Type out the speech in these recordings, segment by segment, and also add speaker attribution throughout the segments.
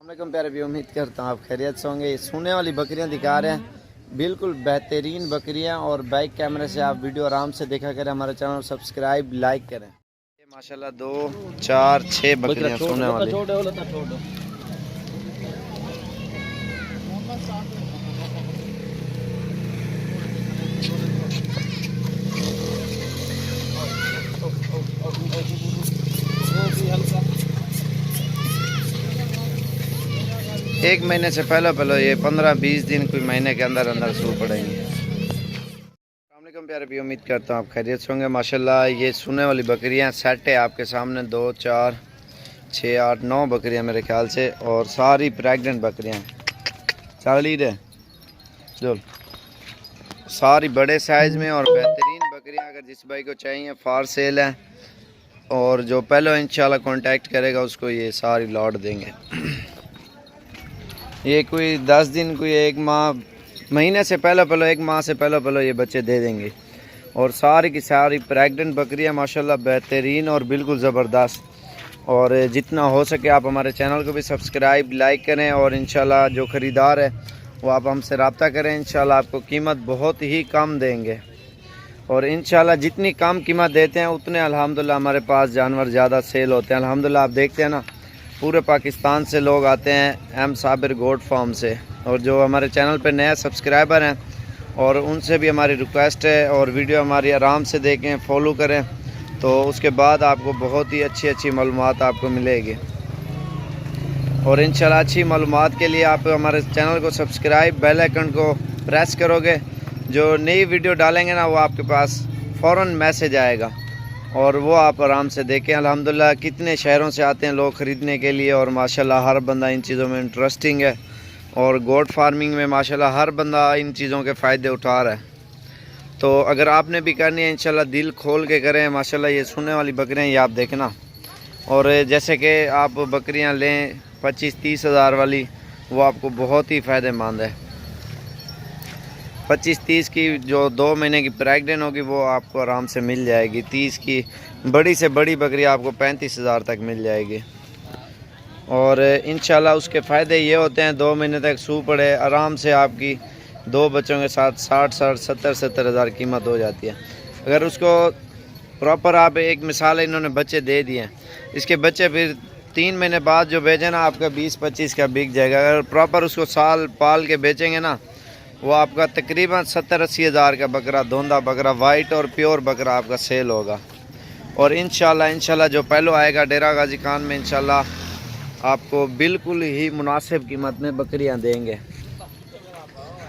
Speaker 1: अस्सलामुअलैकुम प्यारे भी, उम्मीद करता हूँ आप खैरियत से होंगे। ये सोने वाली बकरियाँ दिखा रहे हैं, बिल्कुल बेहतरीन बकरियाँ। और बैक कैमरे से आप वीडियो आराम से देखा करें। हमारे चैनल को सब्सक्राइब लाइक करें। ये माशाल्लाह 2 4 6 बकरियाँ सोने वाली। एक महीने से पहले ये 15-20 दिन कोई महीने के अंदर अंदर सूर पड़ेंगे। अस्सलामुअलैकुम प्यारे भी, उम्मीद करता हूँ आप खैरियत से होंगे। माशाल्लाह ये सोने वाली बकरियाँ सेट है आपके सामने। 2 4 6 8 9 बकरियाँ मेरे ख्याल से, और सारी प्रेग्नेंट बकरियाँ चाली रहे जो सारी बड़े साइज़ में और बेहतरीन बकरियाँ। अगर जिस भाई को चाहिए फार सेल है, और जो पहले इंशाल्लाह कांटेक्ट करेगा उसको ये सारी लौट देंगे। ये कोई 10 दिन कोई 1 माह महीने से पहले 1 माह से पहले ये बच्चे दे देंगे। और सारी की सारी प्रेग्नेंट बकरियां माशाल्लाह बेहतरीन और बिल्कुल ज़बरदस्त। और जितना हो सके आप हमारे चैनल को भी सब्सक्राइब लाइक करें, और इंशाल्लाह जो ख़रीदार है वो आप हमसे रब्ता करें। इंशाल्लाह आपको कीमत बहुत ही कम देंगे, और इंशाल्लाह जितनी कम कीमत देते हैं उतने अल्हम्दुलिल्लाह हमारे पास जानवर ज़्यादा सेल होते हैं। अल्हम्दुलिल्लाह आप देखते हैं ना, पूरे पाकिस्तान से लोग आते हैं एम साबिर गोट फार्म से। और जो हमारे चैनल पे नए सब्सक्राइबर हैं, और उनसे भी हमारी रिक्वेस्ट है, और वीडियो हमारी आराम से देखें, फॉलो करें, तो उसके बाद आपको बहुत ही अच्छी मालूमात आपको मिलेगी। और इंशाल्लाह अच्छी मालूमात के लिए आप हमारे चैनल को सब्सक्राइब, बेल आइकन को प्रेस करोगे, जो नई वीडियो डालेंगे ना वो आपके पास फ़ौरन मैसेज आएगा, और वो आप आराम से देखें। अल्हम्दुलिल्लाह कितने शहरों से आते हैं लोग ख़रीदने के लिए, और माशाल्लाह हर बंदा इन चीज़ों में इंटरेस्टिंग है। और गोट फार्मिंग में माशाल्लाह हर बंदा इन चीज़ों के फ़ायदे उठा रहा है। तो अगर आपने भी करनी है इंशाल्लाह दिल खोल के करें। माशाल्लाह ये सोने वाली बकरियाँ ये आप देखना। और जैसे कि आप बकरियाँ लें 25-30 हज़ार वाली, वो आपको बहुत ही फ़ायदेमंद है। 25-30 की जो 2 महीने की प्रेग्नेंट होगी वो आपको आराम से मिल जाएगी। 30 की बड़ी से बड़ी बकरी आपको 35 हज़ार तक मिल जाएगी। और इंशाल्लाह उसके फ़ायदे ये होते हैं, 2 महीने तक सू पड़े आराम से आपकी 2 बच्चों के साथ 60 70 हज़ार कीमत हो जाती है। अगर उसको प्रॉपर आप एक मिसाल है, इन्होंने बच्चे दे दिए हैं, इसके बच्चे फिर 3 महीने बाद जो बेचे ना आपका 20-25 का बिक जाएगा। अगर प्रॉपर उसको साल पाल के बेचेंगे ना, वो आपका तकरीबन 70-80 हज़ार का बकरा, धोंदा बकरा, वाइट और प्योर बकरा आपका सेल होगा। और इंशाल्लाह जो पहले आएगा डेरा गाजी खान में, इंशाल्लाह आपको बिल्कुल ही मुनासिब कीमत में बकरियां देंगे।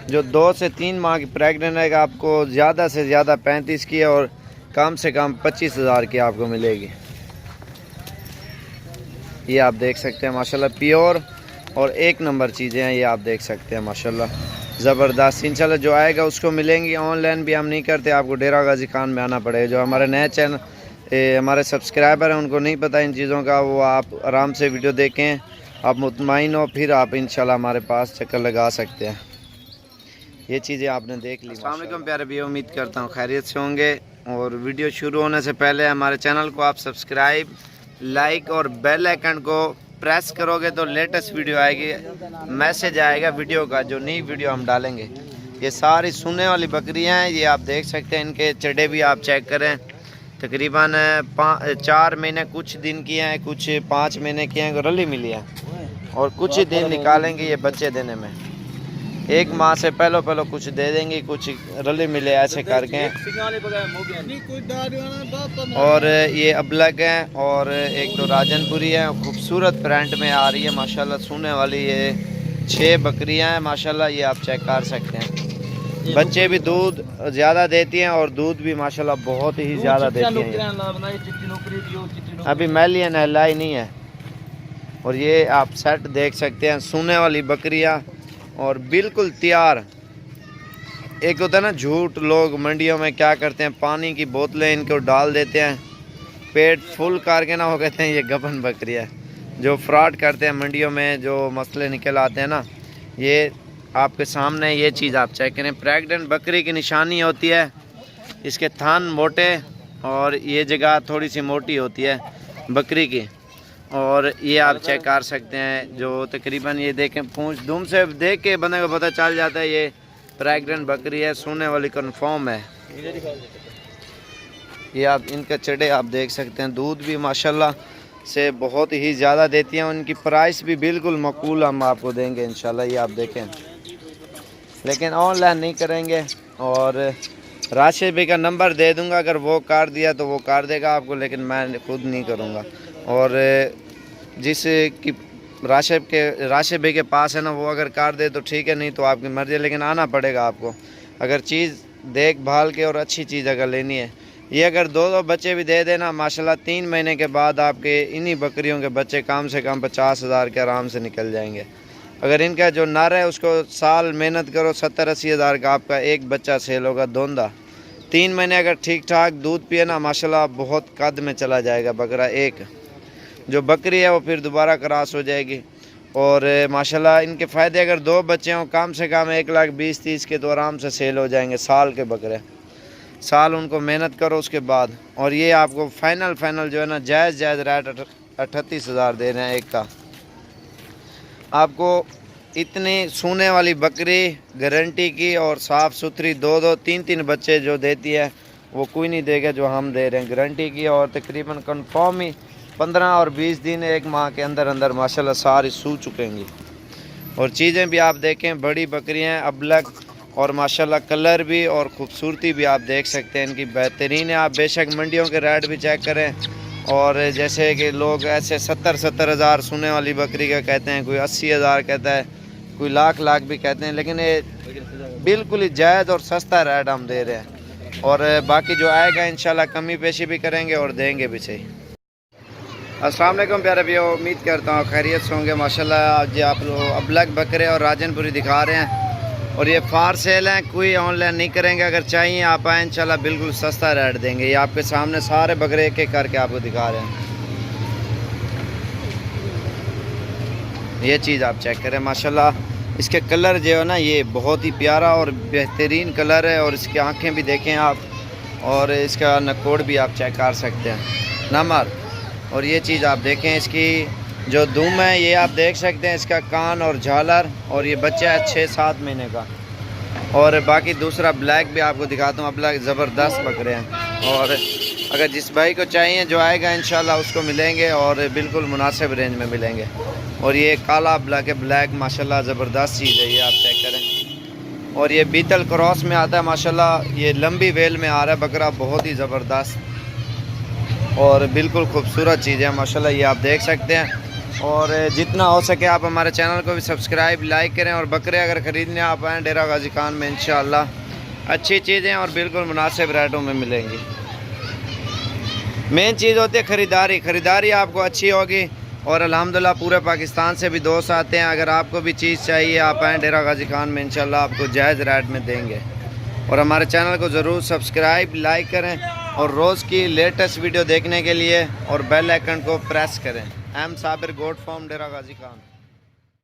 Speaker 1: जो 2 से 3 माह की प्रेग्नेंट है आपको ज़्यादा से ज़्यादा 35 की, और कम से कम 25 हज़ार की आपको मिलेगी। ये आप देख सकते हैं माशाल्लाह प्योर और 1 नंबर चीज़ें हैं। ये आप देख सकते हैं माशाल्लाह ज़बरदस्त। इंशाल्लाह जो आएगा उसको मिलेंगी। ऑनलाइन भी हम नहीं करते, आपको डेरा गाजी खान में आना पड़ेगा। जो हमारे नए चैनल हमारे सब्सक्राइबर हैं उनको नहीं पता इन चीज़ों का, वो आप आराम से वीडियो देखें, आप मुतमईन हो, फिर आप इंशाल्लाह हमारे पास चक्कर लगा सकते हैं। ये चीज़ें आपने देख ली। अस्सलाम वालेकुम प्यारे भी, उम्मीद करता हूँ खैरियत से होंगे। और वीडियो शुरू होने से पहले हमारे चैनल को आप सब्सक्राइब लाइक और बेल आइकन को प्रेस करोगे तो लेटेस्ट वीडियो आएगी, मैसेज आएगा वीडियो का, जो नई वीडियो हम डालेंगे। ये सारी सुनने वाली बकरियां हैं, ये आप देख सकते हैं। इनके चढ़े भी आप चेक करें, तकरीबन 4 महीने कुछ दिन की हैं, कुछ 5 महीने की हैं, रली मिली है, और कुछ ही दिन निकालेंगे ये बच्चे देने में। 1 माह से पहले कुछ दे देंगे, कुछ रली मिले ऐसे करके। और ये अबलग हैं, और एक तो राजनपुरी है, खूबसूरत प्रिंट में आ रही है माशाल्लाह सोने वाली। ये 6 बकरियां हैं माशाल्लाह, ये आप चेक कर सकते हैं। बच्चे भी दूध ज़्यादा देती हैं, और दूध भी माशाल्लाह बहुत ही ज़्यादा देती हैं। अभी मैली है, नहलाई नहीं है। और ये आप सेट देख सकते हैं सोने वाली बकरियां, और बिल्कुल तैयार। एक होता है ना झूठ, लोग मंडियों में क्या करते हैं, पानी की बोतलें इनको डाल देते हैं, पेट फुल करके ना, वो कहते हैं ये गबन बकरी है। जो फ्रॉड करते हैं मंडियों में, जो मसले निकल आते हैं ना, ये आपके सामने ये चीज़ आप चेक करें। प्रेग्नेंट बकरी की निशानी होती है, इसके थान मोटे, और ये जगह थोड़ी सी मोटी होती है बकरी की। और ये आप चेक कर सकते हैं, जो तकरीबन ये देखें पूंछ दुम से देख के बंदे को पता चल जाता है ये प्रेग्नेंट बकरी है, सोने वाली कंफर्म है। ये आप इनका चढ़े आप देख सकते हैं, दूध भी माशाल्लाह से बहुत ही ज़्यादा देती हैं। उनकी प्राइस भी बिल्कुल मकबूल हम आपको देंगे इंशाल्लाह। ये आप देखें, लेकिन ऑनलाइन नहीं करेंगे। और राशिद भाई का नंबर दे दूंगा, अगर वो कर दिया तो वो कर देगा आपको, लेकिन मैं खुद नहीं करूँगा। और जिस की राशिद भाई के पास है ना, वो अगर कर दे तो ठीक है, नहीं तो आपकी मर्ज़ी है, लेकिन आना पड़ेगा आपको अगर चीज़ देखभाल के और अच्छी चीज़ अगर लेनी है। ये अगर दो बच्चे भी दे देना माशाल्लाह, 3 महीने के बाद आपके इन्हीं बकरियों के बच्चे कम से कम 50,000 के आराम से निकल जाएंगे। अगर इनका जो नर है उसको साल मेहनत करो 70-80 हज़ार का आपका एक बच्चा सेल होगा दोंदा। 3 महीने अगर ठीक ठाक दूध पिए ना माशाल्लाह, बहुत कद में चला जाएगा बकरा। एक जो बकरी है वो फिर दोबारा क्रॉस हो जाएगी। और माशाल्लाह इनके फ़ायदे, अगर 2 बच्चे हों कम से कम 1,20,30 के तो आराम से सेल हो जाएंगे साल के बकरे। साल उनको मेहनत करो उसके बाद। और ये आपको फाइनल जो है ना, जायज़ रेट 38,000 दे रहे हैं एक का। आपको इतनी सूने वाली बकरी गारंटी की और साफ़ सुथरी 2-2, 3-3 बच्चे जो देती है वो कोई नहीं देगा जो हम दे रहे हैं, गारंटी की। और तकरीबन कंफर्म ही 15 और 20 दिन 1 माह के अंदर माशाल्लाह सारी सू चुकेंगी। और चीज़ें भी आप देखें, बड़ी बकरियां हैं, अबलग और माशाल्लाह कलर भी और ख़ूबसूरती भी आप देख सकते हैं इनकी बेहतरीन है। आप बेशक मंडियों के रेट भी चेक करें, और जैसे कि लोग ऐसे 70 हज़ार सोने वाली बकरी का कहते हैं, कोई 80 हज़ार कहता है, कोई लाख भी कहते हैं, लेकिन ये बिल्कुल ही जायज़ और सस्ता रेट हम दे रहे हैं। और बाकी जो आएगा इंशाल्लाह कमी पेशी भी करेंगे और देंगे भी सही। अस्सलाम वालेकुम प्यारे भैया, उम्मीद करता हूँ खैरियत से होंगे। माशाल्लाह आज आप लोग अबलग बकरे और राजनपुरी दिखा रहे हैं, और ये फार सेल हैं, कोई ऑनलाइन नहीं करेंगे। अगर चाहिए आप आए इंशाल्लाह, बिल्कुल सस्ता रेट देंगे। ये आपके सामने सारे बकरे एक एक करके आपको दिखा रहे हैं। ये चीज़ आप चेक करें माशाल्लाह, इसके कलर जो है ना ये बहुत ही प्यारा और बेहतरीन कलर है। और इसकी आँखें भी देखें आप, और इसका नकोड़ भी आप चेक कर सकते हैं, नमर। और ये चीज़ आप देखें, इसकी जो दुम है ये आप देख सकते हैं, इसका कान और झालर। और ये बच्चा है 6-7 महीने का। और बाकी दूसरा ब्लैक भी आपको दिखाता हूँ, ब्लैक ज़बरदस्त बकरे हैं। और अगर जिस भाई को चाहिए जो आएगा इंशाल्लाह उसको मिलेंगे, और बिल्कुल मुनासिब रेंज में मिलेंगे। और ये काला ब्लैक माशाल्लाह ज़बरदस्त चीज़ है, ये आप चेक करें। और ये बीतल क्रॉस में आता है माशाल्लाह, ये लंबी वेल में आ रहा है बकरा, बहुत ही ज़बरदस्त और बिल्कुल खूबसूरत चीज़ है माशाल्लाह, ये आप देख सकते हैं। और जितना हो सके आप हमारे चैनल को भी सब्सक्राइब लाइक करें। और बकरे अगर ख़रीदने आप आएँ डेरा गाजी खान में, इंशाल्लाह अच्छी चीज़ें और बिल्कुल मुनासिब रेटों में मिलेंगी। मेन चीज़ होती है ख़रीदारी आपको अच्छी होगी। और अल्हम्दुलिल्लाह पूरे पाकिस्तान से भी दोस्त आते हैं। अगर आपको भी चीज़ चाहिए आप आएँ डेरा गाजी खान में, इंशाल्लाह आपको जायज़ रेट में देंगे। और हमारे चैनल को ज़रूर सब्सक्राइब लाइक करें, और रोज़ की लेटेस्ट वीडियो देखने के लिए और बेल आइकन को प्रेस करें। एम साबिर गोट फार्म डेरा गाजी खान।